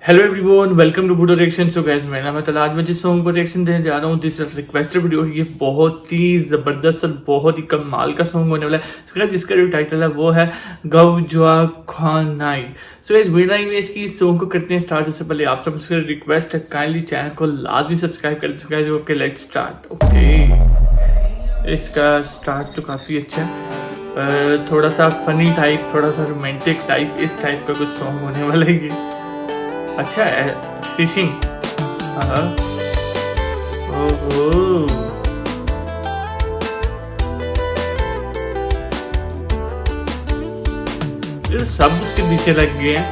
Hello everyone, welcome to बूडो reaction. So guys, मेरा नाम है तलाश। मैं जिस सॉन्ग को रिएक्शन देने जा रहा हूँ, दिस रिक्वेस्टेड वीडियो, ये बहुत ही जबरदस्त और बहुत ही कमाल का सॉन्ग होने वाला है। सो गाइस, जिसका जो टाइटल है वो है गवजुआ खानाई। सो गाइस, बिना इसकी इस सॉन्ग को करते हैं स्टार्ट। उससे पहले आप सबसे रिक्वेस्ट है, काइंडली चैनल को लाजमी सब्सक्राइब कर दीजिए। Okay, let's start. ओके, इसका स्टार्ट तो काफ़ी अच्छा है, थोड़ा सा फनी टाइप, थोड़ा सा रोमांटिक टाइप, इस टाइप का कुछ सॉन्ग होने वाला है ये। अच्छा है, फिशिंग। ओहो, ये सब उसके पीछे लग गए हैं।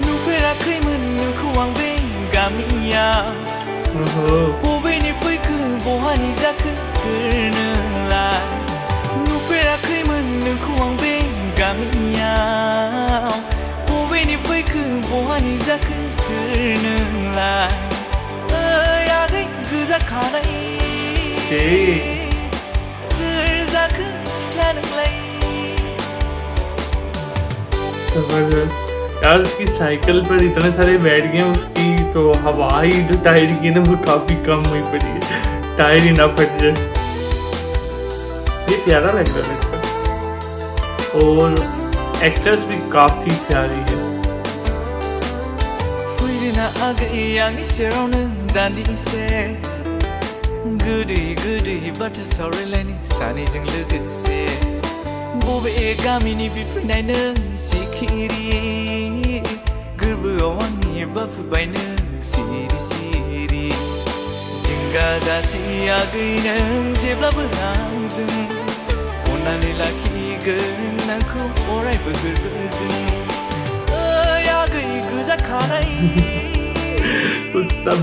नुफेराखैमोन नोंखौ आं बे गामियाव बबेनि फैखो बहानि जाखो सोरनोलाय नुफेराखैमोन नोंखौ आं बे गामियाव बबेनि फैखो बहानि जाखो सोरनोलाय ओइ आगै गोजा खानाय सोर जाखो सिख्ला नोंलाय। यार, उसकी साइकिल पर इतने सारे बैठ गए, उसकी तो हवा ही जो टायर की है ना, वो काफी कम हुई पड़ी है, टायर ही ना फट जाए। ये प्यारा लग रहा है इसका, और एक्टर्स भी काफी प्यारी है। फैना आगै आंनि सेराव नों दान्दिसे गोदै गोदै बाथ्रा सावरायलायनो सानैजों लोगोसे बबे गामिनि बिफैनाय नों सिखिरि गोरबोआव आंनि बाफुबाय नों सिरि सिरि जिंगा दासै आगै नों जेब्लाबो आंजों अननानै लाखिगोन आंखौ अरायबो गोरबोजों ओइ आगै गोजा खानाय। सब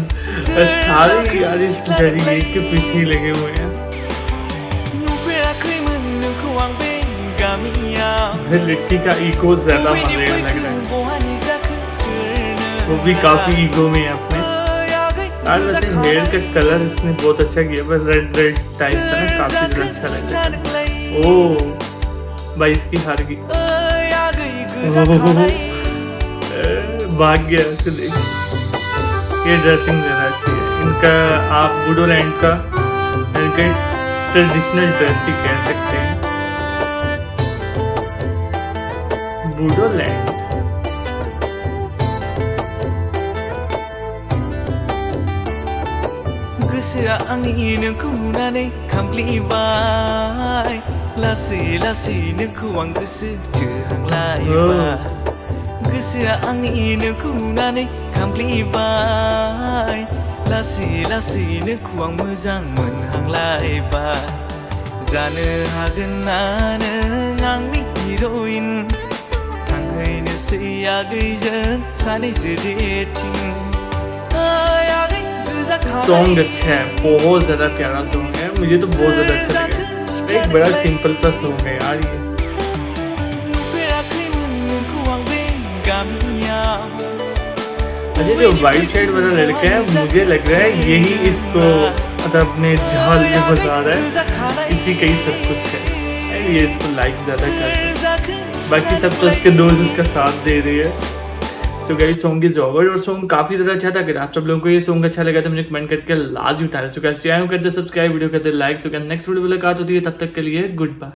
सारे यार इस बेचारी के पीछे ही लगे हुए हैं। लड़की का ईगो ज्यादा मजेदार लग रहा है, वो भी काफी ईगो में है अपने। यार वैसे हेयर का कलर इसने बहुत अच्छा किया, बस रेड रेड टाइप का ना, काफी अच्छा लग रहा है। ओह भाई, इसकी हार गई, भाग गया उसको देख। ये ड्रेसिंग देना चाहिए इनका, आप बूडोलैंड का इनका ट्रेडिशनल ड्रेस ही कह सकते हैं, बूडोलैंड। गोसोआ आंनि नोंखौ नुनानै खामग्लिबाय लासै लासै नोंखौ आं गोसो थोहांलायबाय गोसोआ आंनि नोंखौ नुनानै खामग्लिबाय लासै लासै नोंखौ आं मोजां मोनहांलायबाय जानो हागोन ना नों आंनि हिर'इन थांहैनोसै आगैजों सानैजों डेटिं ओइ आगै गोजा खानाय। सॉन्ग अच्छा है, बहुत ज्यादा प्यारा सॉन्ग है, मुझे तो बहुत ज्यादा अच्छा लगा। एक बड़ा सिंपल सा सॉन्ग है यार ये। अच्छा, जो वाइट शर्ट वाला लड़का है, मुझे लग रहा है यही इसको मतलब अपने झाल में बता रहा है, इसी का ही सब कुछ है। ये इसको लाइक ज्यादा करता है, बाकी सब तो इसके दोस्त इसका साथ दे रही है। So guys, song is over, और सॉन्ग काफी ज्यादा अच्छा था। अगर आप सब लोगों को ये सॉन्ग अच्छा लगा तो मुझे कमेंट करके लाजमी बताना। सो गाइस, चैनल को करते सब्सक्राइब, वीडियो करते like. So guys, next video मुलाकात होती है, तब तक के लिए गुड बाय।